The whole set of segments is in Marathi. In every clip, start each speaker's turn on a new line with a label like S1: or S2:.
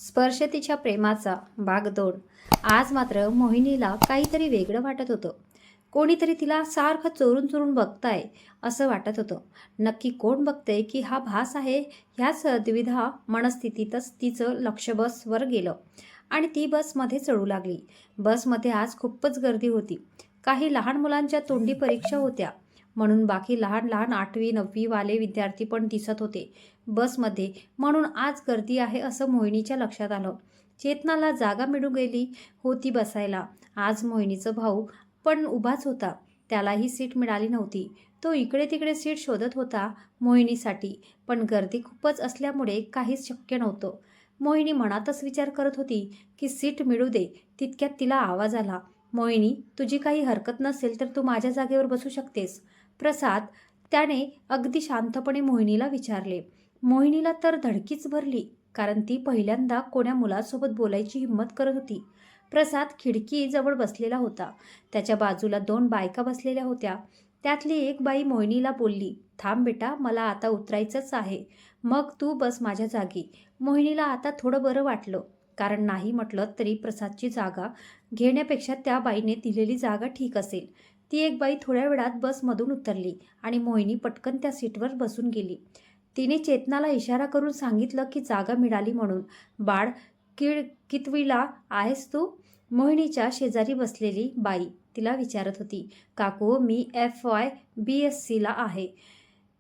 S1: स्पर्श तिच्या प्रेमाचा भाग 2. आज मात्र मोहिनीला काहीतरी वेगळं वाटत होतं. कोणीतरी तिला सारखं चोरून चोरून बघताय असं वाटत होतं. नक्की कोण बघतंय की हा भास आहे, ह्याच द्विधा मनस्थितीतच तिचं लक्ष बसवर गेलं आणि ती बसमध्ये चढू लागली. बसमध्ये आज खूपच गर्दी होती. काही लहान मुलांच्या तोंडी परीक्षा होत्या म्हणून बाकी लहान लहान 8वी-9वी वाले विद्यार्थी पण दिसत होते बसमध्ये. म्हणून आज गर्दी आहे असं मोहिनीच्या लक्षात आलं. चेतनाला जागा मिळून गेली होती बसायला. आज मोहिनीचा भाऊ पण उभाच होता. त्यालाही सीट मिळाली नव्हती. तो इकडे तिकडे सीट शोधत होता मोहिनीसाठी, पण गर्दी खूपच असल्यामुळे काहीच शक्य नव्हतं. मोहिनी मनातच विचार करत होती की सीट मिळू दे. तितक्यात तिला आवाज आला, मोहिनी, तुझी काही हरकत नसेल तर तू माझ्या जागेवर बसू शकतेस. प्रसाद, त्याने अगदी शांतपणे मोहिनीला विचारले. मोहिनीला तर धडकीच भरली, कारण ती पहिल्यांदा कोण्या मुलासोबत बोलायची हिंमत करत होती. प्रसाद खिडकीजवळ बसलेला होता. त्याच्या बाजूला 2 बायका बसलेल्या होत्या. त्यातली एक बाई मोहिनीला बोलली, थांब बेटा, मला आता उतरायचंच आहे, मग तू बस माझ्या जागी. मोहिनीला आता थोडं बरं वाटलं, कारण नाही म्हटलं तरी प्रसादची जागा घेण्यापेक्षा त्या बाईने दिलेली जागा ठीक असेल. ती एक बाई थोड्या वेळात बसमधून उतरली आणि मोहिनी पटकन त्या सीटवर बसून गेली. तिने चेतनाला इशारा करून सांगितलं की जागा मिळाली म्हणून. बाळ, कितवीला आहेस तू? मोहिनीच्या शेजारी बसलेली बाई तिला विचारत होती. काकू, मी FY BScला आहे.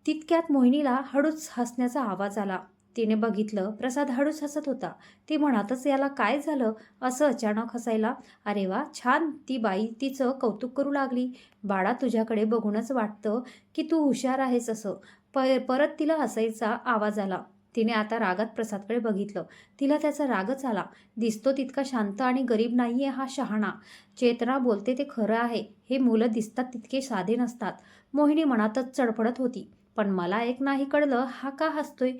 S1: तितक्यात मोहिनीला हळूच हसण्याचा आवाज आला. तिने बघितलं, प्रसाद हळूच हसत होता. ती म्हणतच, याला काय झालं असं अचानक हसायला? अरे वा, छान. ती बाई तिचं कौतुक करू लागली. बाळा, तुझ्याकडे बघूनच वाटतं की तू हुशार आहेस असं. परत तिला हसायचा आवाज आला. तिने आता रागात प्रसादकडे बघितलं. तिला त्याचा रागच आला. दिसतो तितका शांत आणि गरीब नाहीये हा शहाणा. चेतना बोलते ते खरं आहे. हे मुलं दिसतात तितके साधे नसतात. मोहिनी मनातच चडपडत होती. पण मला एक नाही कळलं, हा का हसतोय?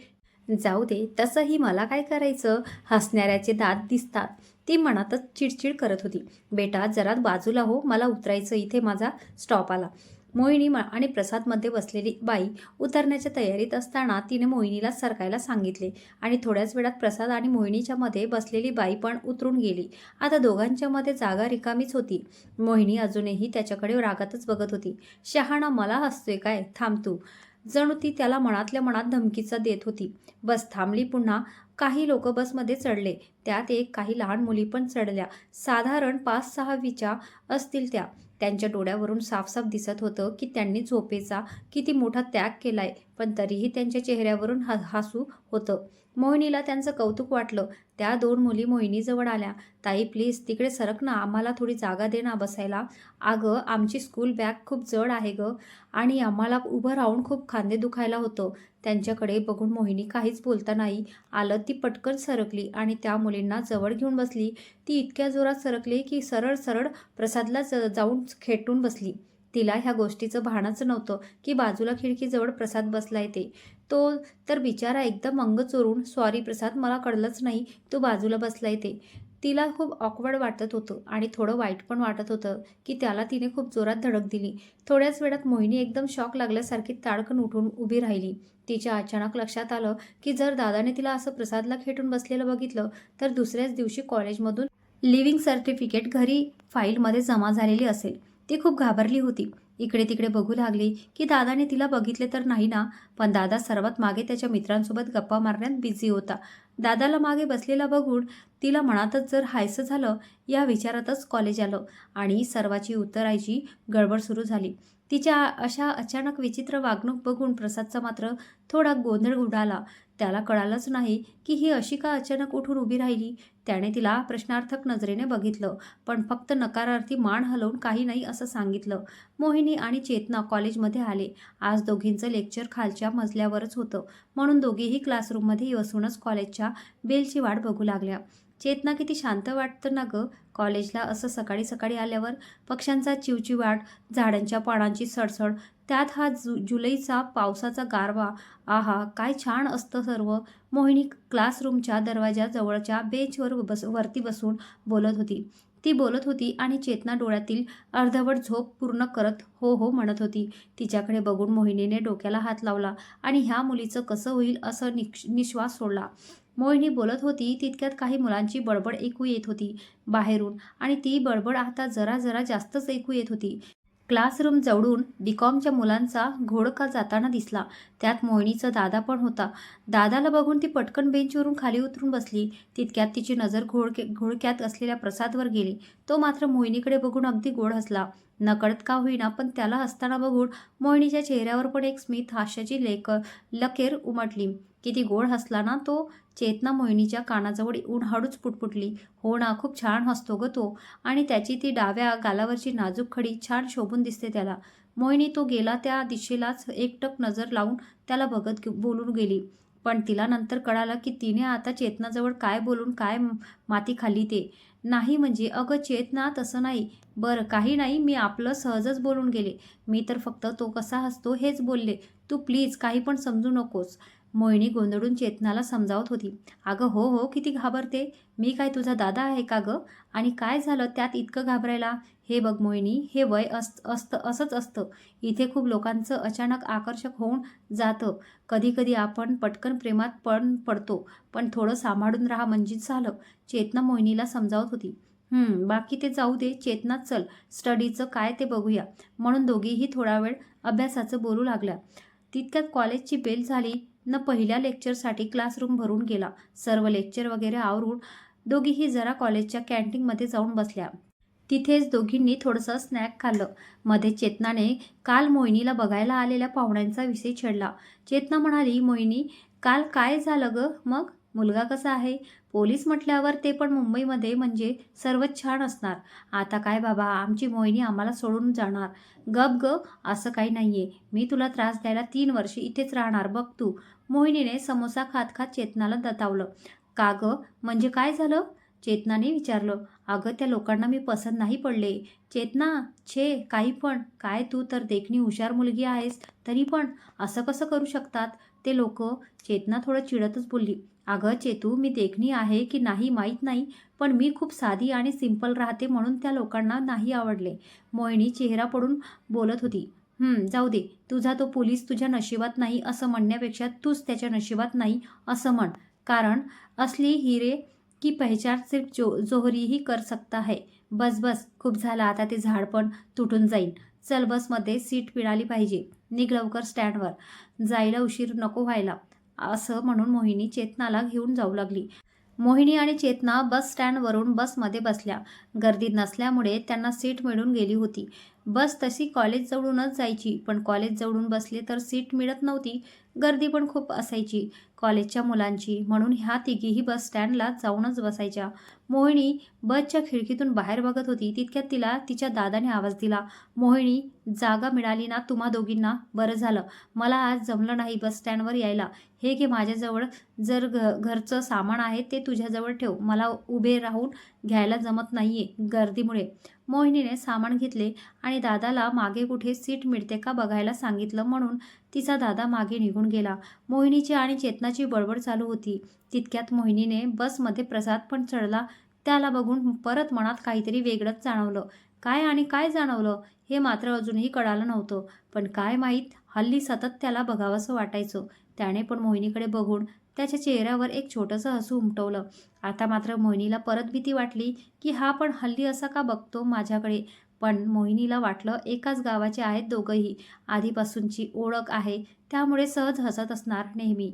S1: जाऊ दे, तसंही मला काय करायचं? हसणाऱ्याचे दात दिसतात. ती मनातच चिडचिड करत होती. बेटा, जरा बाजूला हो, मला उतरायचं, इथे माझा स्टॉप आला. मोहिनी आणि प्रसादमध्ये बसलेली बाई उतरण्याच्या तयारीत असताना तिने मोहिनीला सरकायला सांगितले आणि थोड्याच वेळात प्रसाद आणि मोहिनीच्या मध्ये बसलेली बाई पण उतरून गेली. आता दोघांच्या मध्ये जागा रिकामीच होती. मोहिनी अजूनही त्याच्याकडे रागातच बघत होती. शहाणा, मला हसतोय काय? थांब तू. जणू ती त्याला मनातल्या मनात धमकीचा देत होती. बस थांबली. पुन्हा काही लोक बसमध्ये चढले. त्यात काही लहान मुली पण चढल्या. साधारण 5-6वीच्या असतील त्या. त्यांच्या डोळ्यावरून साफ दिसत होतं की त्यांनी झोपेचा किती मोठा त्याग केलाय, पण तरीही त्यांच्या चेहऱ्यावरून हसू होतं. मोहिनीला त्यांचं कौतुक वाटलं. त्या 2 मुली मोहिनीजवळ आल्या. ताई, प्लीज तिकडे सरक ना, आम्हाला थोडी जागा दे ना बसायला. अगं, आमची स्कूल बॅग खूप जड आहे गं आणि आम्हाला उभं राहून खूप खांदे दुखायला होतं. त्यांच्याकडे बघून मोहिनी काहीच बोलता नाही आलं. ती पटकन सरकली आणि त्या मुलींना जवळ घेऊन बसली. ती इतक्या जोरात सरकली की सरळ सरळ प्रसादला जाऊन खेटून बसली. तिला ह्या गोष्टीचं भानच नव्हतं की बाजूला खिडकीजवळ प्रसाद बसलाय ते. तो तर बिचारा एकदम अंग चोरून, सॉरी प्रसाद, मला कळलंच नाही तू बाजूला बसलाय ते. तिला खूप ऑकवर्ड वाटत होतं आणि थोडं वाईट पण वाटत होतं की त्याला तिने खूप जोरात धडक दिली. थोड्याच वेळात मोहिनी एकदम शॉक लागल्यासारखी ताडकन उठून उभी राहिली. तिच्या अचानक लक्षात आलं की जर दादाने तिला असं प्रसादला खेटून बसलेलं बघितलं तर दुसऱ्याच दिवशी कॉलेजमधून लिव्हिंग सर्टिफिकेट घरी फाईलमध्ये जमा झालेली असेल. ती खूप घाबरली होती. इकडे तिकडे बघू लागली की दादाने तिला बघितले तर नाही ना. पण दादा सर्वात मागे त्याच्या मित्रांसोबत गप्पा मारण्यात बिझी होता. दादाला मागे बसलेला बघून तिला मनातच जर हायसं झालं या विचारातच कॉलेज आलं आणि सर्वाची उतरायची गडबड सुरू झाली. तिच्या अशा अचानक विचित्र वागणूक बघून प्रसादचा मात्र थोडा गोंधळ उडाला. त्याला कळालंच नाही की ही अशी का अचानक उठून उभी राहिली. त्याने तिला प्रश्नार्थक नजरेने बघितलं, पण फक्त नकारार्थी मान हलवून काही नाही असं सांगितलं. मोहिनी आणि चेतना कॉलेजमध्ये आले. आज दोघींचं लेक्चर खालच्या मजल्यावरच होतं, म्हणून दोघेही क्लासरूममध्ये बसूनच कॉलेजच्या बेलची वाट बघू लागल्या. चेतना, किती शांत वाटतं ना गं कॉलेजला असं सकाळी सकाळी आल्यावर. पक्ष्यांचा चिवचिवाट, झाडांच्या पानांची सडसड, त्यात हा जुलैचा पावसाचा गारवा. आहा, काय छान असतं सर्व. मोहिनी क्लासरूमच्या दरवाजाजवळच्या बेंचवर वरती बसून बोलत होती. ती बोलत होती आणि चेतना डोळ्यातील अर्धवट झोप पूर्ण करत हो हो म्हणत होती. तिच्याकडे बघून मोहिनीने डोक्याला हात लावला आणि ह्या मुलीचं कसं होईल असं निश्वास सोडला. मोहिनी बोलत होती तितक्यात काही मुलांची बडबड ऐकू येत होती बाहेरून, आणि ती बडबड आता जरा जरा जास्तच ऐकू येत होती. क्लासरूम जवळून बीकॉमच्या मुलांचा घोळका जाताना दिसला. त्यात मोहिनीचा दादा पण होता. दादाला बघून ती पटकन बेंचवरून खाली उतरून बसली. तितक्यात तिची नजर घोळक्यात असलेल्या प्रसादवर गेली. तो मात्र मोहिनीकडे बघून अगदी गोड हसला. नकळत का होईना, पण त्याला हसताना बघून मोहिनीच्या चेहऱ्यावर पण एक स्मित हास्याची लकेर उमटली. किती गोड हसला ना तो. चेतना मोहिनीच्या कानाजवळ येऊन हळूच पुटपुटली, हो ना, खूप छान हसतो ग तो, आणि त्याची ती डाव्या गालावरची नाजूक खडी छान शोभून दिसते त्याला. मोहिनी तो गेला त्या दिशेलाच एकटक नजर लावून त्याला बघत बोलून गेली. पण तिला नंतर कळालं की तिने आता चेतनाजवळ काय बोलून काय माती खाल्ली ते. नाही म्हणजे अगं चेतना, तसं नाही. बरं काही नाही, मी आपलं सहजच बोलून गेले. मी तर फक्त तो कसा हसतो हेच बोलले. तू प्लीज काही पण समजू नकोस. मोहिनी गोंधळून चेतनाला समजावत होती. अगं हो हो, किती घाबरते. मी काय तुझा दादा आहे का गं? आणि काय झालं त्यात इतकं घाबरायला? हे बघ मोहिनी, हे वय असतं असंच असतं. इथे खूप लोकांचं अचानक आकर्षक होऊन जातं. कधी कधी आपण पटकन प्रेमात पडतो. पण थोडं सांभाळून राहा म्हणजे झालं. चेतना मोहिनीला समजावत होती. बाकी ते जाऊ दे चेतना, चल स्टडीचं काय ते बघूया. म्हणून दोघीही थोडा वेळ अभ्यासाचं बोलू लागल्या. तितक्यात कॉलेजची बेल झाली न पहिल्या लेक्चरसाठी क्लासरूम भरून गेला. सर्व लेक्चर वगैरे आवरून दोघीही जरा कॉलेजच्या कॅन्टीनमध्ये जाऊन बसल्या. तिथेच दोघींनी थोडंसं स्नॅक खाल्लं. मध्ये चेतनाने काल मोहिनीला बघायला आलेल्या पाहुण्यांचा विषय छेडला. चेतना म्हणाली, मोहिनी, काल काय झालं ग मग? मुलगा कसा आहे? पोलीस म्हटल्यावर ते पण मुंबईमध्ये, म्हणजे सर्वच छान असणार. आता काय बाबा, आमची मोहिनी आम्हाला सोडून जाणार? गप ग, असं काही नाहीये. मी तुला त्रास द्यायला 3 वर्षे इथेच राहणार बघ तू. मोहिनीने समोसा खात खात चेतनाला दतावलं. का ग, म्हणजे काय झालं? चेतनाने विचारलं. अगं त्या लोकांना मी पसंत नाही पडले. चेतना, छे काही पण. काय तू तर देखणी हुशार मुलगी आहेस, तरी पण असं कसं करू शकतात ते लोक? चेतना थोडं चिडतच बोलली. अगं चेतू, मी देखणी आहे की नाही माहीत नाही, पण मी खूप साधी आणि सिंपल राहते म्हणून त्या लोकांना नाही आवडले. मोहिनी चेहरा पडून बोलत होती. जाऊ दे. तुझा तो पोलीस तुझ्या नशिबात नाही असं म्हणण्यापेक्षा तूच त्याच्या नशिबात नाही असं म्हण. कारण असली हिरे की पहचान सिर्फ जोहरी ही कर सकता है. बस बस, खूप झालं आता, ते झाड पण तुटून जाईल. चल बसमध्ये सीट मिळाली पाहिजे. निघ लवकर स्टँडवर. जायला उशीर नको व्हायला. असं म्हणून मोहिनी चेतनाला घेऊन जाऊ लागली. मोहिनी आणि चेतना बस स्टँडवरून बसमध्ये बसल्या. गर्दी नसल्यामुळे त्यांना सीट मिळून गेली होती. बस तशी कॉलेजजवळूनच जायची, पण कॉलेजजवळून बसले तर सीट मिळत नव्हती. गर्दी पण खूप असायची कॉलेजच्या मुलांची, म्हणून ह्या तिघीही बस स्टँडला जाऊनच बसायच्या. मोहिनी बसच्या खिडकीतून बाहेर बघत होती. तितक्यात तिला तिच्या दादाने आवाज दिला. मोहिनी, जागा मिळाली ना तुम्हा दोघींना? बरं झालं. मला आज जमलं नाही बस स्टँडवर यायला. हे घे माझ्याजवळ. जर घरचं सामान आहे ते तुझ्याजवळ ठेव. मला उभे राहून घ्यायला जमत नाहीये गर्दीमुळे. मोहिनीने सामान घेतले आणि दादाला मागे कुठे सीट मिळते का बघायला सांगितलं, म्हणून तिचा दादा मागे निघून गेला. मोहिनीची आणि चेतनाची बडबड चालू होती. तितक्यात मोहिनीने बसमध्ये प्रसाद पण चढला. त्याला बघून परत मनात काहीतरी वेगळंच जाणवलं. काय आणि काय जाणवलं हे मात्र अजूनही कळालं नव्हतं. पण काय माहीत, हल्ली सतत त्याला बघावंसं वाटायचं. त्याने पण मोहिनीकडे बघून त्याच्या चेहऱ्यावर एक छोटंसं हसू उमटवलं. आता मात्र मोहिनीला परत भीती वाटली की हा पण हल्ली असा का बघतो माझ्याकडे. पण मोहिनीला वाटलं एकाच गावाचे आहेत दोघंही, आधीपासूनची ओळख आहे, त्यामुळे सहज हसत असणार नेहमी.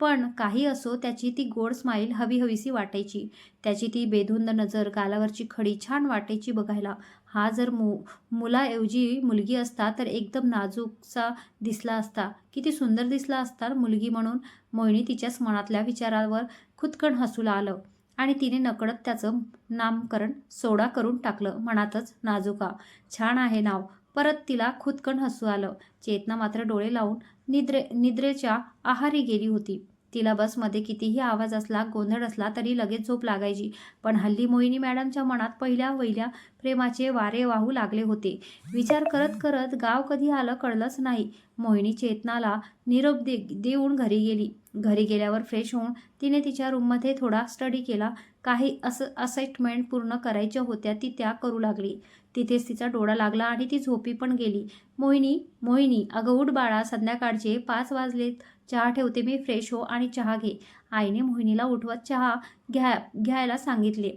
S1: पण काही असो, त्याची ती गोड स्माईल हवीहवीशी वाटायची. त्याची ती बेधुंद नजर, गालावरची खडी छान वाटायची बघायला. हा जर मुलाऐवजी मुलगी असता तर एकदम नाजूकसा दिसला असता. किती सुंदर दिसला असता मुलगी म्हणून. मोहिनी तिच्याच मनातल्या विचारावर खुदकन हसूला आलं आणि तिने नकळत त्याचं नामकरण सोडा करून टाकलं मनातच. नाजुका, छान आहे नाव. परत तिला खुदकन हसू आलं. चेतना मात्र डोळे लावून निद्रेच्या आहारी गेली होती. तिला बसमध्ये कितीही आवाज असला, गोंधळ असला तरी लगेच झोप लागायची. पण हल्ली मोहिनी मॅडमच्या मनात पहिल्या वहिल्या प्रेमाचे वारे वाहू लागले होते. विचार करत करत गाव कधी आलं कळलंच नाही. मोहिनी चेतनाला निरोप देऊन घरी गेली. घरी गेल्यावर फ्रेश होऊन तिने तिच्या रूममध्ये थोडा स्टडी केला. काही असाइनमेंट पूर्ण करायच्या होत्या, ती त्या करू लागली. तिथेच तिचा डोळा लागला आणि ती झोपी पण गेली. मोहिनी, मोहिनी, अगं उठ बाळा, संध्याकाळचे 5 वाजलेत. चहा ठेवते मी, फ्रेश हो आणि चहा घे. आईने मोहिनीला उठवत चहा घ्यायला सांगितले.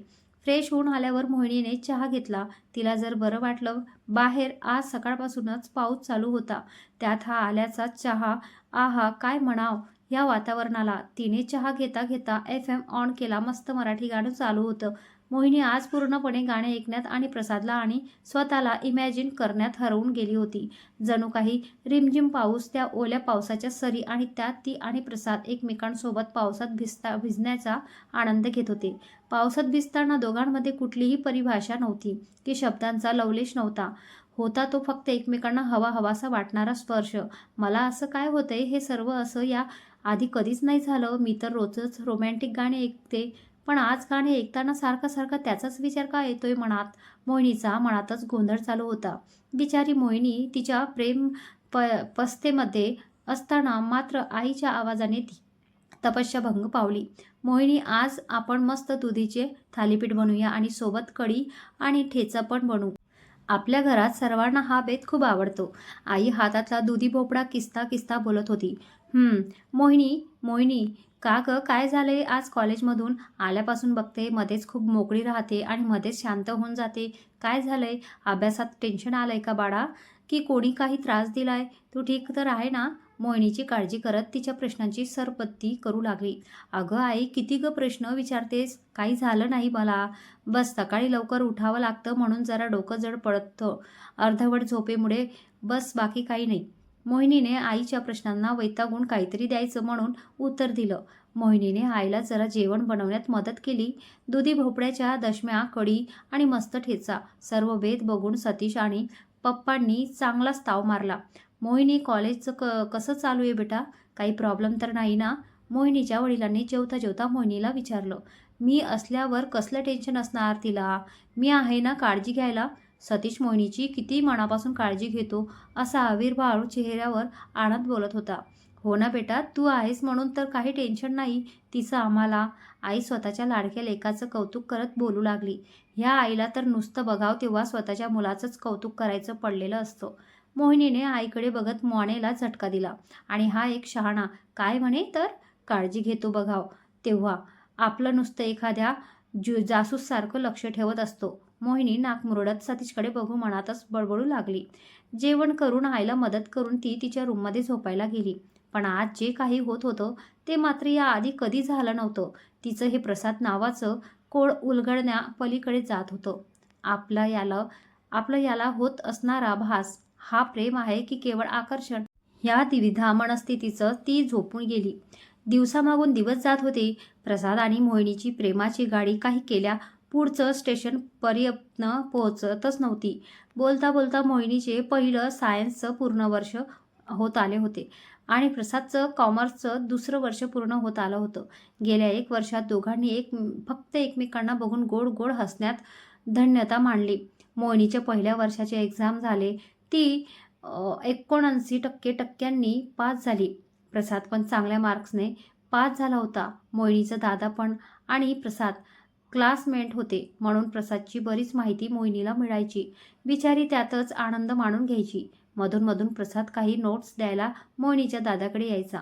S1: फ्रेश होऊन आल्यावर मोहिनीने चहा घेतला. तिला जर बरं वाटलं. बाहेर आज सकाळपासूनच पाऊस चालू होता. त्यात हा आल्याचा चहा. आहा, काय म्हणावं या वातावरणाला. तिने चहा घेता घेता FM ऑन केला. मस्त मराठी गाणं चालू होतं. मोहिनी आज पूर्णपणे गाणे ऐकण्यात आणि प्रसादला आणि स्वतःला इमॅजिन करण्यात हरवून गेली होती. जणू काही रिमझिम पाऊस, त्या ओल्या पावसाच्या सरी आणि त्यात ती आणि प्रसाद एकमेकांसोबत पावसात भिजण्याचा आनंद घेत होते. पावसात भिजताना दोघांमध्ये कुठलीही परिभाषा नव्हती की शब्दांचा लवलेश नव्हता. होता तो फक्त एकमेकांना हवाहवासा वाटणारा स्पर्श. मला असं काय होतंय हे सर्व असं या आधी कधीच नाही झालं. मी तर रोजच रोमॅन्टिक गाणे ऐकते, पण आज गाणे ऐकताना सारखा सारखा त्याचाच विचार का येतोय मनात. मोहिनीचा मनातच गोंधळ चालू होता. बिचारी मोहिनी तिच्या पस्तेमध्ये असताना मात्र आईच्या आवाजाने ती तपस्या भंग पावली. मोहिनी, आज आपण मस्त दुधीचे थालीपीठ बनवूया आणि सोबत कढी आणि ठेचा पण बनवू. आपल्या घरात सर्वांना हा बेत खूप आवडतो. आई हातातला दुधी भोपळा किस्ता किस्ता बोलत होती. मोहिनी मोहिनी का ग, काय झालंय? आज कॉलेजमधून आल्यापासून बघते मध्येच खूप मोकळी राहते आणि मध्येच शांत होऊन जाते. काय झालंय? अभ्यासात टेन्शन आलंय का बाळा? की कोणी काही त्रास दिलाय? तू ठीक तर आहे ना? मोहिनीची काळजी करत तिच्या प्रश्नांची सरपत्ती करू लागली. अगं आई, किती ग प्रश्न विचारतेस? काही झालं नाही मला. बस सकाळी लवकर उठावं लागतं म्हणून जरा डोकं जड पडतं अर्धवट झोपेमुळे. बस, बाकी काही नाही. मोहिनीने आईच्या प्रश्नांना वैतागून काहीतरी द्यायचं म्हणून उत्तर दिलं. मोहिनीने आईला जरा जेवण बनवण्यात मदत केली. दुधी भोपळ्याच्या दशम्या, कढी आणि मस्त ठेचा. सर्व बेत बघून सतीश आणि पप्पांनी चांगलाच ताव मारला. मोहिनी, कॉलेजचं कसं चालू आहे बेटा? काही प्रॉब्लेम तर नाही ना? मोहिनीच्या वडिलांनी जेवता जेवता मोहिनीला विचारलं. मी असल्यावर कसलं टेन्शन असणार तिला? मी आहे ना काळजी घ्यायला. सतीश मोहिनीची किती मनापासून काळजी घेतो असा आविर्भाव चेहऱ्यावर आणत बोलत होता. हो ना बेटा, तू आहेस म्हणून तर काही टेन्शन नाही तिचं आम्हाला. आई स्वतःच्या लाडक्या लेकाचं कौतुक करत बोलू लागली. ह्या आईला तर नुसतं बघावं तेव्हा स्वतःच्या मुलाचंच कौतुक करायचं पडलेलं असतं. मोहिनीने आईकडे बघत मानेला झटका दिला. आणि हा एक शहाणा काय म्हणे तर काळजी घेतो बघाव तेव्हा आपलं नुसतं एखाद्या जासूससारखं लक्ष ठेवत असतो. मोहिनी नाक मुरडत सतीशकडे बघू मनातच बडबडू लागली. जेवण करून आईला मदत करून ती तिच्या रूममध्ये झोपायला गेली. पण आज जे काही होत होतं ते मात्र या आधी कधी झालं नव्हतं. तिचं हे प्रसाद नावाचं कोड उलगडण्या पलीकडे जात होतं. आपलं याला होत असणारा भास हा प्रेम आहे की केवळ आकर्षण? ह्या द्विधा मनस्थितीचं ती झोपून गेली. दिवसामागून दिवस जात होते. प्रसाद आणि मोहिनीची प्रेमाची गाडी काही केल्या पुढचं स्टेशन पर्यंत पोहोचतच नव्हती. बोलता बोलता मोहिनीचे पहिलं सायन्सचं पूर्ण वर्ष होत आले होते आणि प्रसादचं कॉमर्सचं दुसरं वर्ष पूर्ण होत आलं होतं. गेल्या 1 वर्षात दोघांनी फक्त एकमेकांना बघून गोड गोड हसण्यात धन्यता मानली. मोहिनीच्या पहिल्या वर्षाचे एक्झाम झाले. ती 79% पास झाली. प्रसाद पण चांगल्या मार्क्सने पास झाला होता. मोहिनीचा दादा पण आणि प्रसाद क्लासमेट होते म्हणून प्रसादची बरीच माहिती मोहिनीला मिळायची. बिचारी त्यातच आनंद माणून घ्यायची. मधून प्रसाद काही नोट्स द्यायला मोहिनीच्या दादाकडे यायचा.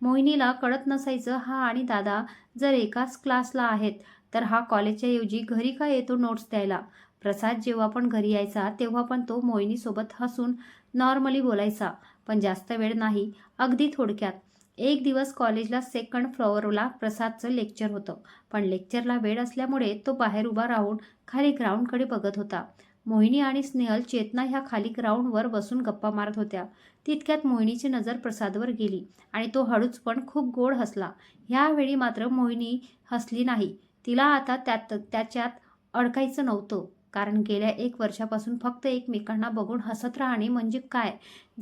S1: मोहिनीला कळत नसायचं हा आणि दादा जर एकाच क्लासला आहेत तर हा कॉलेजच्या ऐवजी घरी का येतो नोट्स द्यायला. प्रसाद जेव्हा पण घरी यायचा तेव्हा पण तो मोहिनीसोबत हसून नॉर्मली बोलायचा, पण जास्त वेळ नाही, अगदी थोडक्यात. एक दिवस कॉलेजला 2nd फ्लोअरला प्रसादचं लेक्चर होतं, पण लेक्चरला वेळ असल्यामुळे तो बाहेर उभा राहून खाली ग्राउंडकडे बघत होता. मोहिनी आणि स्नेहल, चेतना ह्या खाली ग्राउंडवर बसून गप्पा मारत होत्या. तितक्यात मोहिनीची नजर प्रसादवर गेली आणि तो हळूच पण खूप गोड हसला. ह्यावेळी मात्र मोहिनी हसली नाही. तिला आता त्याच्यात अडकायचं नव्हतं, कारण गेल्या 1 वर्षापासून फक्त एकमेकांना बघून हसत राहणे म्हणजे काय?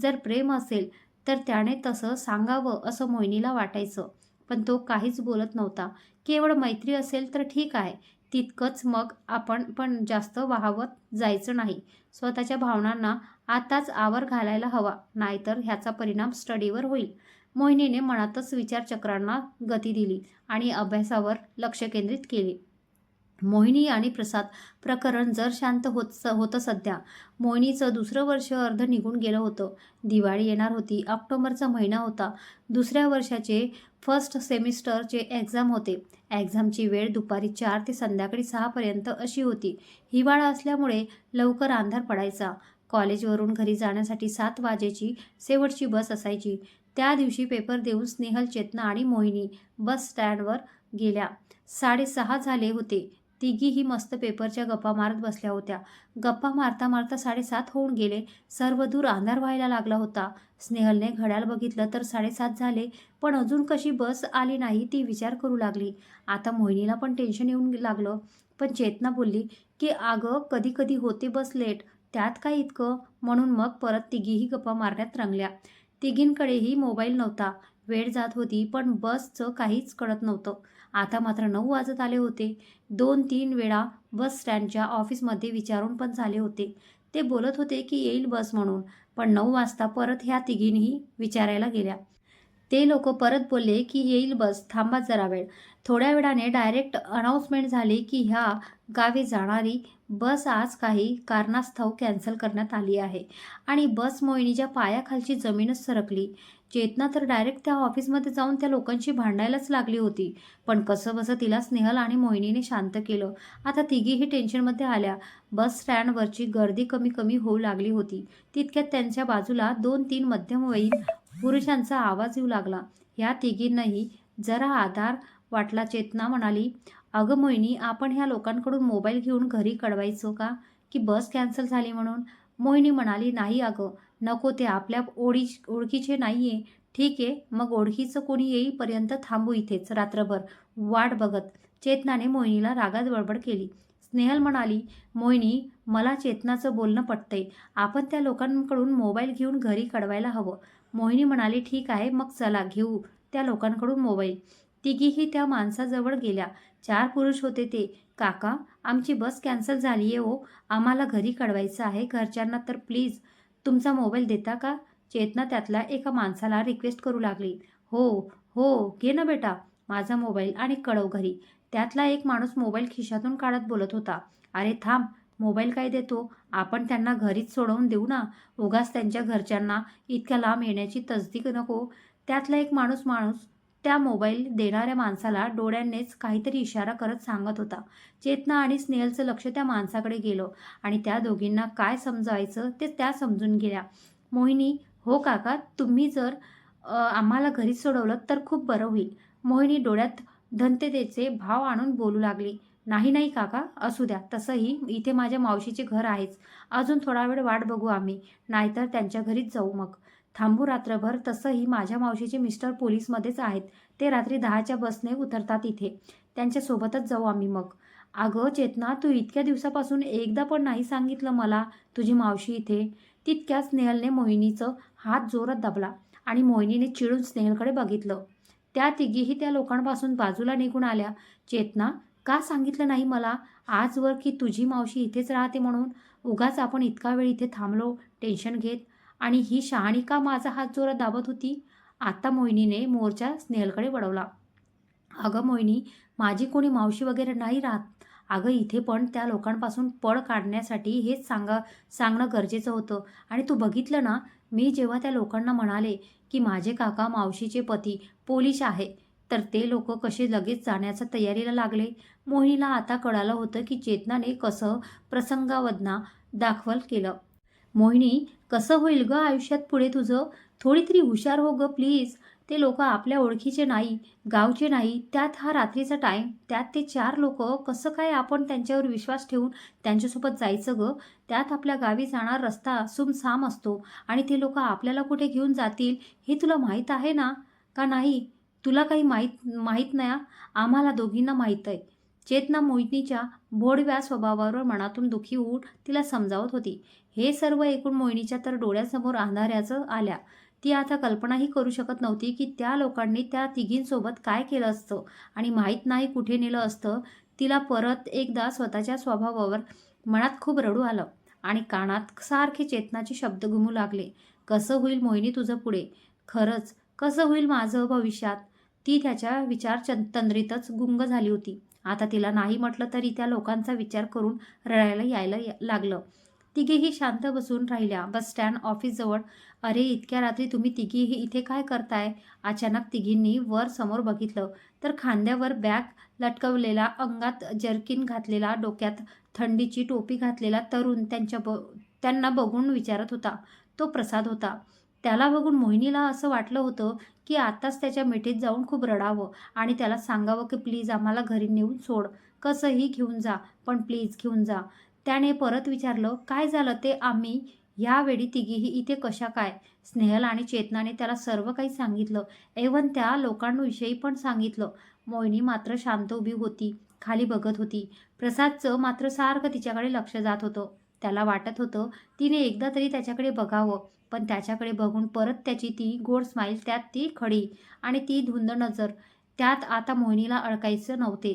S1: जर प्रेम असेल तर त्याने तसं सांगावं असं मोहिनीला वाटायचं, पण तो काहीच बोलत नव्हता. केवळ मैत्री असेल तर ठीक आहे, तितकंच, मग आपण पण जास्त वाहवत जायचं नाही. स्वतःच्या भावनांना आताच आवर घालायला हवा, नाहीतर ह्याचा परिणाम स्टडीवर होईल. मोहिनीने मनातच विचारचक्रांना गती दिली आणि अभ्यासावर लक्ष केंद्रित केले. मोहिनी आणि प्रसाद प्रकरण जर शांत होतं सध्या. मोहिनीचं दुसरं वर्ष अर्ध निघून गेलं होतं. दिवाळी येणार होती. ऑक्टोबरचा महिना होता. दुसऱ्या वर्षाचे फर्स्ट सेमिस्टरचे एक्झाम होते. एक्झामची वेळ दुपारी 4 ते संध्याकाळी 6 पर्यंत अशी होती. हिवाळा असल्यामुळे लवकर अंधार पडायचा. कॉलेजवरून घरी जाण्यासाठी 7 वाजेची शेवटची बस असायची. त्या दिवशी पेपर देऊन स्नेहल, चेतना आणि मोहिनी बस स्टँडवर गेल्या. 6:30 झाले होते. तिघीही मस्त पेपरच्या गप्पा मारत बसल्या होत्या. गप्पा मारता मारता 7:30 होऊन गेले. सर्व दूर अंधार व्हायला लागला होता. स्नेहलने घड्याळ बघितलं तर 7:30 झाले, पण अजून कशी बस आली नाही ती विचार करू लागली. आता मोहिनीला पण टेन्शन येऊन लागलं. पण चेतना बोलली की अगं कधी कधी होते बस लेट, त्यात काय इतकं. म्हणून मग परत तिघीही गप्पा मारण्यात रंगल्या. तिघींकडेही मोबाईल नव्हता. वेळ जात होती पण बसचं काहीच कळत नव्हतं. आता मात्र 9 वाजत आले होते. 2-3 वेळा बस स्टँडच्या ऑफिसमध्ये विचारून पण झाले होते. ते बोलत होते की येईल बस म्हणून, पण 9 वाजता परत ह्या तिघींनीही विचारायला गेल्या. ते लोक परत बोलले की येईल बस, थांबा जरा वेळ. थोड्या वेळाने डायरेक्ट अनाउन्समेंट झाली की ह्या गावी जाणारी बस आज काही कारणास्तव कॅन्सल करण्यात आली आहे. आणि बस मोहिनीच्या पायाखालची जमीनच सरकली. चेतना तर डायरेक्ट त्या ऑफिसमध्ये जाऊन त्या लोकांशी भांडायलाच लागली होती. पण कसंबसं तिला स्नेहल आणि मोहिनीने शांत केलं. आता तिघीही टेन्शनमध्ये आल्या. बस स्टँडवरची गर्दी कमी कमी होऊ लागली होती. तितक्यात त्यांच्या बाजूला 2-3 मध्यमवयीन पुरुषांचा आवाज येऊ लागला. ह्या तिघींनाही जरा आधार वाटला. चेतना म्हणाली, अगं मोहिनी, आपण ह्या लोकांकडून मोबाईल घेऊन घरी कळवायचो का की बस कॅन्सल झाली म्हणून. मोहिनी म्हणाली, नाही अगं, नको, ते आपल्या ओळखीचे नाहीये. ठीक आहे, मग ओळखीचं कोणी येईपर्यंत थांबू इथेच रात्रभर वाट बघत. चेतनाने मोहिनीला रागात बडबड केली. स्नेहल म्हणाली, मोहिनी, मला चेतनाचं बोलणं पटतंय. आपण त्या लोकांकडून मोबाईल घेऊन घरी कळवायला हवं. मोहिनी म्हणाली, ठीक आहे, मग चला घेऊ त्या लोकांकडून मोबाईल. तिघीही त्या माणसाजवळ गेल्या. 4 पुरुष होते ते. काका, आमची बस कॅन्सल झाली आहे हो, आम्हाला घरी कळवायचं आहे. घरच्यांना तर प्लीज तुमचा मोबाईल देता का. चेतना त्यातल्या एका माणसाला रिक्वेस्ट करू लागली. हो हो, घे ना बेटा माझा मोबाईल आणि कळव घरी. त्यातला एक माणूस मोबाईल खिशातून काढत बोलत होता, अरे थांब, मोबाईल काय देतो, आपण त्यांना घरीच सोडवून देऊ ना, उगाच त्यांच्या घरच्यांना इतक्या लांब येण्याची तसदी नको. त्यातला एक माणूस त्या मोबाईल देणाऱ्या माणसाला डोळ्यांनीच काहीतरी इशारा करत सांगत होता. चेतना आणि स्नेहलचं लक्ष त्या माणसाकडे गेलं आणि त्या दोघींना काय समजायचं ते त्या समजून गेल्या. मोहिनी, हो काका, तुम्ही जर आम्हाला घरी सोडवलं तर खूप बरं होईल. मोहिनी डोळ्यात धन्यतेचे भाव आणून बोलू लागली. नाही नाही काका, असू द्या, तसंही इथे माझ्या मावशीचे घर आहेच. अजून थोडा वेळ वाट बघू आम्ही, नाहीतर त्यांच्या घरीच जाऊ. मग थांबू रात्रभर. तसंही माझ्या मावशीचे मिस्टर पोलीसमध्येच आहेत. ते रात्री 10च्या बसने उतरतात इथे. त्यांच्यासोबतच जाऊ आम्ही मग. अगं चेतना, तू इतक्या दिवसापासून एकदा पण नाही सांगितलं मला तुझी मावशी इथे. तितक्यात स्नेहलने मोहिनीचं हात जोरात दाबला आणि मोहिनीने चिडून स्नेहलकडे बघितलं. त्या तिघीही त्या लोकांपासून बाजूला निघून आल्या. चेतना, का सांगितलं नाही मला आजवर की तुझी मावशी इथेच राहते म्हणून. उगाच आपण इतका वेळ इथे थांबलो टेन्शन घेत, आणि ही शहाणी का माझा हात जोरात दाबत होती. आता मोहिनीने मोर्चा स्नेहलकडे वळवला. अगं मोहिनी, माझी कोणी मावशी वगैरे नाही राहत. अगं इथे पण त्या लोकांपासून पळ काढण्यासाठी हेच सांगणं गरजेचं होतं. आणि तू बघितलं ना, मी जेव्हा त्या लोकांना म्हणाले की माझे काका मावशीचे पती पोलीस आहे, तर ते लोक कसे लगेच जाण्याच्या तयारीला लागले. मोहिनीला आता कळालं होतं की चेतनाने कसं प्रसंगावधना दाखवल केलं. मोहिनी, कसं होईल गं आयुष्यात पुढे तुझं. थोडी तरी हुशार हो गं प्लीज. ते लोक आपल्या ओळखीचे नाही, गावचे नाही, त्यात हा रात्रीचा टाईम, त्यात ते 4 लोक. कसं काय आपण त्यांच्यावर विश्वास ठेवून त्यांच्यासोबत जायचं गं. त्यात आपल्या गावी जाणार रस्ता सुमसाम असतो आणि ते लोक आपल्याला कुठे घेऊन जातील हे तुला माहीत आहे ना, का नाही. तुला काही माहीत नाही. आम्हाला दोघींना माहीत आहे. चेतना मोहिनीच्या भोळव्या स्वभावावर मनातून दुःखी होऊन तिला समजावत होती. हे सर्व ऐकून मोहिनीच्या तर डोळ्यासमोर अंधाऱ्याचं आल्या. ती आता कल्पनाही करू शकत नव्हती की त्या लोकांनी त्या तिघींसोबत काय केलं असतं आणि माहीत नाही कुठे नेलं असतं. तिला परत एकदा स्वतःच्या स्वभावावर मनात खूप रडू आलं आणि कानात सारखे चेतनाचे शब्द घुमू लागले. कसं होईल मोहिनी तुझं पुढे, खरंच कसं होईल माझं भविष्यात. ती त्याच्या विचारतंद्रीतच गुंग झाली होती. आता तिला नाही म्हटलं तरी त्या लोकांचा विचार करून रडायला यायला लागलं. तिघीही शांत बसून राहिल्या. बस स्टँड ऑफिसजवळ. "अरे, इतक्या रात्री तुम्ही तिघीही इथे काय करताय?" अचानक तिघींनी वर समोर बघितलं तर खांद्यावर बॅग लटकवलेला, अंगात जर्किन घातलेला, डोक्यात थंडीची टोपी घातलेला तरुण त्यांना बघून विचारत होता. तो प्रसाद होता. त्याला बघून मोहिनीला असं वाटलं होतं की आत्ताच त्याच्या मिठीत जाऊन खूप रडावं आणि त्याला सांगावं की प्लीज आम्हाला घरी नेऊन सोड. कसंही घेऊन जा, पण प्लीज घेऊन जा. त्याने परत विचारलं, "काय झालं ते आम्ही यावेळी तिघीही इथे कशा काय?" स्नेहल आणि चेतनाने त्याला सर्व काही सांगितलं. एव्हन त्या लोकांविषयी पण सांगितलं. मोहिनी मात्र शांत उभी होती, खाली बघत होती. प्रसादचं मात्र सारखं तिच्याकडे लक्ष जात होतं. त्याला वाटत होतं तिने एकदा तरी त्याच्याकडे बघावं, पण त्याच्याकडे बघून परत त्याची ती गोड स्माईल, त्यात ती खडी आणि ती धुंद नजर. त्यात आता मोहिनीला अडकायचं नव्हते,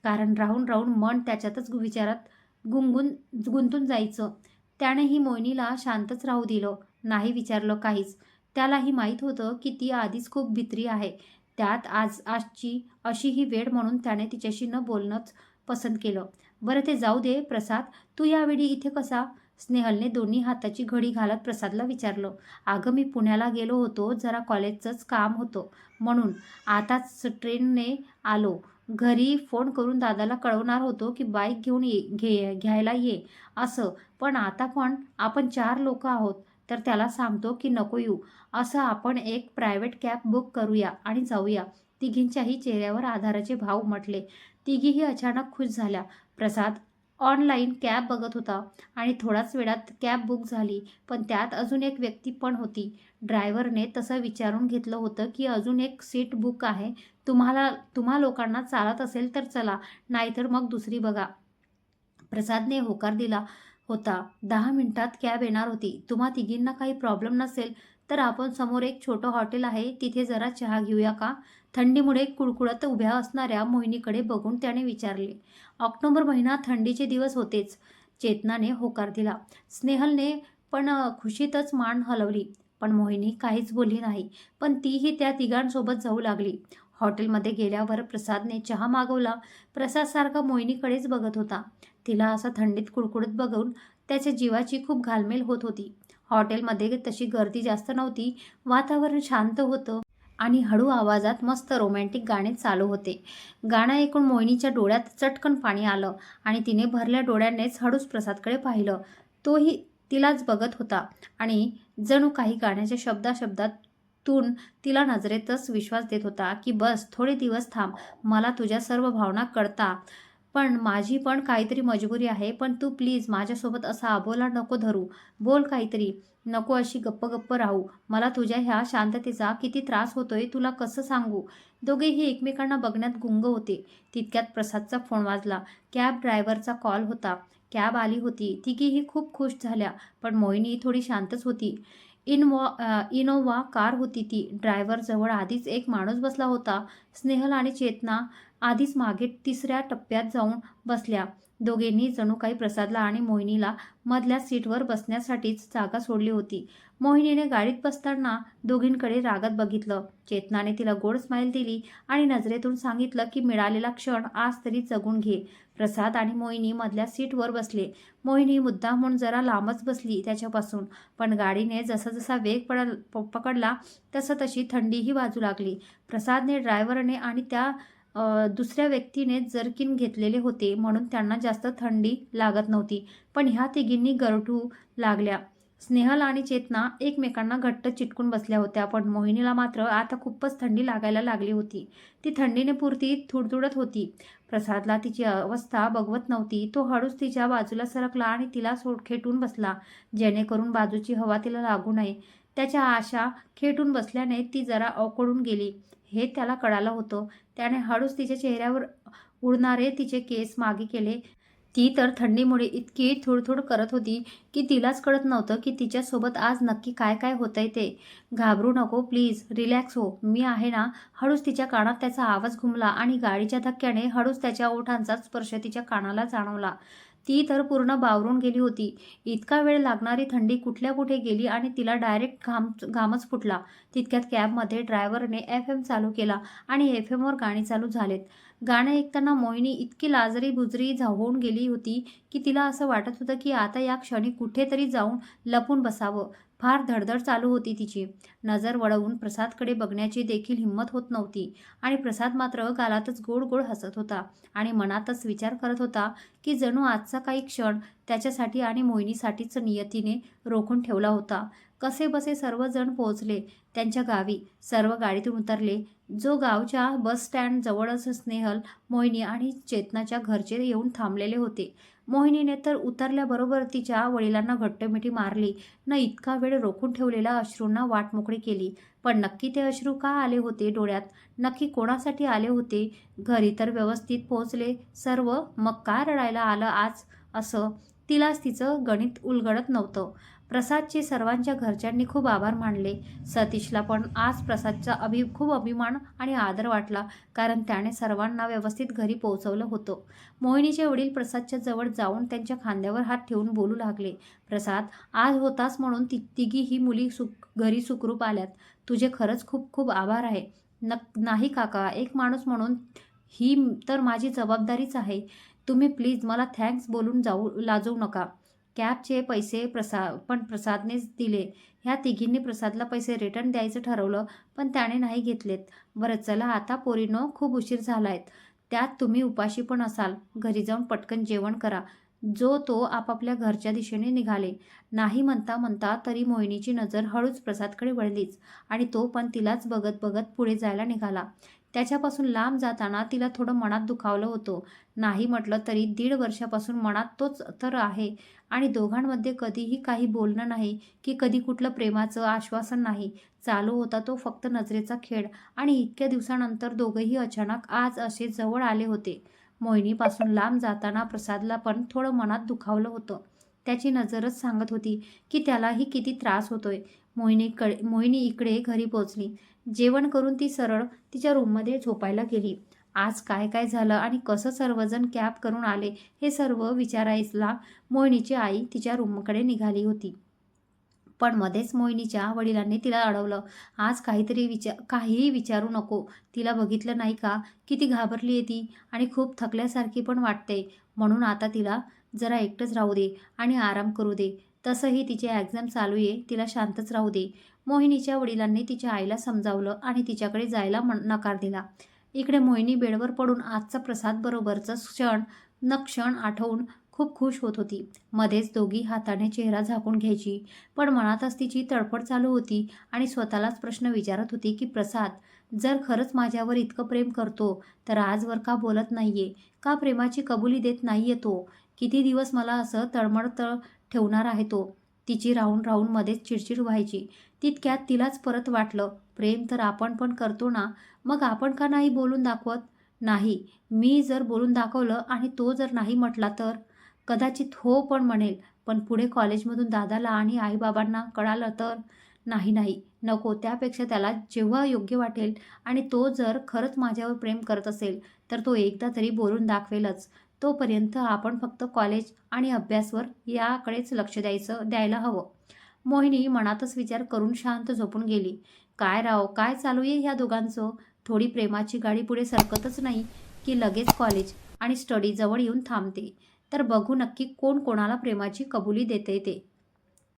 S1: कारण राहून राहून मन त्याच्यातच विचारात गुंतून जायचं. त्यानेही मोहिनीला शांतच राहू दिलं, नाही विचारलं काहीच. त्यालाही माहीत होतं की ती आधीच खूप भित्री आहे. त्यात आजची अशी ही वेळ म्हणून त्याने तिच्याशी न बोलणंच पसंत केलं. "बरं ते जाऊ दे प्रसाद, तू यावेळी इथे कसा?" स्नेहलने दोन्ही हाताची घडी घालत प्रसादला विचारलं. "अगं, मी पुण्याला गेलो होतो, जरा कॉलेजचंच काम होतं म्हणून. आताच ट्रेनने आलो. घरी फोन करून दादाला कळवणार होतो की बाईक घेऊन घ्यायला ये असं, पण आता पण आपण 4 लोकं आहोत, तर त्याला सांगतो की नको येऊ. असं आपण एक प्रायव्हेट कॅब बुक करूया आणि जाऊया." तिघींच्याही चेहऱ्यावर आधाराचे भाव उमटले. तिघीही अचानक खुश झाल्या. प्रसाद ऑनलाईन कॅब बघत होता आणि थोड्याच वेळात कॅब बुक झाली. पण त्यात अजून एक व्यक्ती पण होती. ड्रायव्हरने तसं विचारून घेतलं होतं की अजून एक सीट बुक आहे. तुम्हा लोकांना चालत असेल तर चला, नाहीतर मग दुसरी बघा. प्रसादने होकार दिला होता. 10 मिनिटात कॅब येणार होती. तुम्हा तिघींना काही प्रॉब्लेम नसेल तर आपण समोर एक छोटं हॉटेल आहे, तिथे जरा चहा घेऊया का? थंडीमुळे कुडकुडत उभ्या असणाऱ्या मोहिनीकडे बघून त्याने विचारले. ऑक्टोबर महिना, थंडीचे दिवस होतेच. चेतनाने होकार दिला. स्नेहलने पण खुशीतच मान हलवली. पण मोहिनी काहीच बोलली नाही. पण तीही त्या तिघांसोबत जाऊ लागली. हॉटेलमध्ये गेल्यावर प्रसादने चहा मागवला. प्रसाद सारखा मोहिनीकडेच बघत होता. तिला असं थंडीत कुडकुडत बघून त्याच्या जीवाची खूप घालमेल होत होती. हॉटेलमध्ये तशी गर्दी जास्त नव्हती. वातावरण शांत होतं आणि हळू आवाजात मस्त रोमॅन्टिक गाणे चालू होते. गाणं ऐकून मोहिनीच्या डोळ्यात चटकन पाणी आलं आणि तिने भरल्या डोळ्यांनीच हळूच प्रसादकडे पाहिलं. तोही तिलाच बघत होता आणि जणू काही गाण्याच्या शब्दातून तिला नजरेतच विश्वास देत होता की बस थोडे दिवस थांब, मला तुझ्या सर्व भावना कळतात. पण माझी पण काहीतरी मजबुरी आहे. पण तू प्लीज माझ्यासोबत असा अबोला नको धरू. बोल काहीतरी. नको अशी गप्प राहू. मला तुझ्या ह्या शांततेचा किती त्रास होतोय तुला कसं सांगू. दोघेही एकमेकांना बघण्यात गुंग होते. तितक्यात प्रसादचा फोन वाजला. कॅब ड्रायव्हरचा कॉल होता. कॅब आली होती. तिघीही खूप खुश झाल्या. पण मोहिनी थोडी शांतच होती. इनोव्हा कार होती ती. ड्रायव्हरजवळ आधीच एक माणूस बसला होता. स्नेहल आणि चेतना आधीच मागे 3ऱ्या टप्प्यात जाऊन बसल्या. दोघींनी जणू काही प्रसादला आणि मोहिनीला मधल्या सीटवर बसण्यासाठीच जागा सोडली होती. मोहिनीने गाडीत बसताना दोघींकडे रागात बघितलं. चेतनाने तिला गोड स्माईल दिली आणि नजरेतून सांगितलं की मिळालेला क्षण आज तरी जगून घे. प्रसाद आणि मोहिनी मधल्या सीटवर बसले. मोहिनी मुद्दामहून जरा लांबच बसली त्याच्यापासून. पण गाडीने जसा वेग पकडला तशी थंडीही वाजू लागली. प्रसादने, ड्रायव्हरने आणि त्या दुसऱ्या व्यक्तीने जर्किन घेतलेले होते म्हणून त्यांना जास्त थंडी लागत नव्हती. पण ह्या तिघींनी गरठू लागल्या. स्नेहल आणि चेतना एकमेकांना घट्ट चिटकून बसल्या होत्या. पण मोहिनीला मात्र आता खूपच थंडी लागायला लागली होती. ती थंडीने पुरती थुडथुडत होती. प्रसादला तिची अवस्था बघवत नव्हती. तो हळूच तिच्या बाजूला सरकला आणि तिला खेटून बसला, जेणेकरून बाजूची हवा तिला लागू नये. त्याच्या आशा खेटून बसल्याने ती जरा ओकडून गेली हे त्याला कळालं होतं. त्याने हळूच तिच्या चेहऱ्यावर उडणारे तिचे केस मागे केले. ती तर थंडीमुळे इतकी थुडथुड करत होती की तिलाच कळत नव्हतं की तिच्यासोबत आज नक्की काय काय होतंय ते. "घाबरू नको प्लीज, रिलॅक्स हो, मी आहे ना." हळूच तिच्या कानात त्याचा आवाज घुमला आणि गाडीच्या धक्क्याने हळूच त्याच्या ओठांचा स्पर्श तिच्या कानाला जाणवला. ती तर पूर्ण बावरून गेली होती. इतका वेळ लागणारी थंडी कुठल्या कुठे गेली आणि तिला डायरेक्ट घामच फुटला. तितक्यात कॅबमध्ये ड्रायव्हरने FM चालू केला आणि FM वर गाणी चालू झालेत. गाणं ऐकताना मोहिनी इतकी लाजरी बुजरी होऊन गेली होती की तिला असं वाटत होतं की आता या क्षणी कुठेतरी जाऊन लपून बसावं. फार धडधड चालू होती तिची. नजर वळवून प्रसादकडे बघण्याची देखील हिंमत होत नव्हती आणि प्रसाद मात्र गालातच गोड गोड हसत होता आणि मनातच विचार करत होता की जणू आजचा काही क्षण त्याच्यासाठी आणि मोहिनीसाठीच नियतीने रोखून ठेवला होता. कसेबसे सर्वजण पोहोचले त्यांच्या गावी. सर्व गाडीतून उतरले. जो गावच्या बस स्टँड जवळच स्नेहल, मोहिनी आणि चेतनाच्या घरचे येऊन थांबलेले होते. मोहिनीने तर उतरल्याबरोबर तिच्या वडिलांना घट्टमिठी मारली न इतका वेळ रोखून ठेवलेल्या अश्रूंना वाट मोकळी केली. पण नक्की ते अश्रू का आले होते डोळ्यात? नक्की कोणासाठी आले होते? घरी तर व्यवस्थित पोहोचले सर्व, मग काय रडायला आलं आज असं? तिलाच तिचं गणित उलगडत नव्हतं. प्रसादचे सर्वांच्या घरच्यांनी खूप आभार मानले. सतीशला पण आज प्रसादचा खूप अभिमान आणि आदर वाटला, कारण त्याने सर्वांना व्यवस्थित घरी पोहोचवलं होतं. मोहिनीचे वडील प्रसादच्या जवळ जाऊन त्यांच्या खांद्यावर हात ठेवून बोलू लागले. प्रसाद, आज होतास म्हणून तिघीही मुली घरी सुखरूप आल्यात. तुझे खरंच खूप खूप आभार आहे. नाही काका, एक माणूस म्हणून ही तर माझी जबाबदारीच आहे. तुम्ही प्लीज मला थँक्स बोलून लाजवू नका. कॅबचे पैसे पण प्रसादनेच दिले. ह्या तिघींनी प्रसादला पैसे रिटर्न द्यायचं ठरवलं, पण त्याने नाही घेतलेत. बरं चला आता पोरींनो, खूप उशीर झालाय. त्यात तुम्ही उपाशी पण असाल. घरी जाऊन पटकन जेवण करा. जो तो आपापल्या घरच्या दिशेने निघाले. नाही म्हणता म्हणता तरी मोहिनीची नजर हळूच प्रसादकडे वळलीच आणि तो पण तिलाच बघत बघत पुढे जायला निघाला. त्याच्यापासून लांब जाताना तिला थोडं मनात दुखावलं होतं. नाही म्हटलं तरी 1.5 वर्षापासून मनात तोच तर आहे आणि दोघांमध्ये कधीही काही बोलणं नाही की कधी कुठलं प्रेमाचं आश्वासन नाही. चालू होता तो फक्त नजरेचा खेळ आणि इतक्या दिवसानंतर दोघंही अचानक आज असे जवळ आले होते. मोहिनीपासून लांब जाताना प्रसादला पण थोडं मनात दुखावलं होतं. त्याची नजरच सांगत होती की त्यालाही किती त्रास होतोय. मोहिनी इकडे घरी पोहोचली. जेवण करून ती सरळ तिच्या रूममध्ये झोपायला गेली. आज काय काय झालं आणि कसं सर्वजण कॅब करून आले हे सर्व विचारायला मोहिनीची आई तिच्या रूमकडे निघाली होती. पण मध्येच मोहिनीच्या वडिलांनी तिला अडवलं. आज काहीही विचारू नको. तिला बघितलं नाही का किती घाबरली आहे ती आणि खूप थकल्यासारखी पण वाटते. म्हणून आता तिला जरा एकटंच राहू दे आणि आराम करू दे. तसंही तिचे एक्झाम चालू आहे, तिला शांतच राहू दे. मोहिनीच्या वडिलांनी तिच्या आईला समजावलं आणि तिच्याकडे जायला नकार दिला. इकडे मोहिनी बेडवर पडून आजचा प्रसादबरोबरचा क्षण आठवून खूप खुश होत होती. मध्येच दोघी हाताने चेहरा झाकून घ्यायची, पण मनातच तिची तडफड चालू होती आणि स्वतःलाच प्रश्न विचारत होती की प्रसाद जर खरंच माझ्यावर इतकं प्रेम करतो तर आजवर का बोलत नाहीये? का प्रेमाची कबुली देत नाहीये तो? किती दिवस मला असं तळमळत ठेवणार आहे तो? तिची राहून राहून मध्येच चिडचिड व्हायची. तितक्यात तिलाच परत वाटलं, प्रेम तर आपण पण करतो ना, मग आपण का नाही बोलून दाखवत? नाही, मी जर बोलून दाखवलं आणि तो जर नाही म्हटला तर? कदाचित हो पण म्हणेल, पण पुढे कॉलेजमधून दादाला आणि आईबाबांना कळालं तर? नाही नाही, नको. त्यापेक्षा त्याला जेव्हा योग्य वाटेल आणि तो जर खरंच माझ्यावर प्रेम करत असेल तर तो एकदा तरी बोलून दाखवेलच. तोपर्यंत आपण फक्त कॉलेज आणि अभ्यासवर याकडेच लक्ष द्यायला हवं. मोहिनी मनातच विचार करून शांत झोपून गेली. काय राव, काय चालू आहे ह्या दोघांचं? थोडी प्रेमाची गाडी पुढे सरकतच नाही की लगेच कॉलेज आणि स्टडी जवळ येऊन थांबते. तर बघू नक्की कोण कोणाला प्रेमाची कबुली देते ते.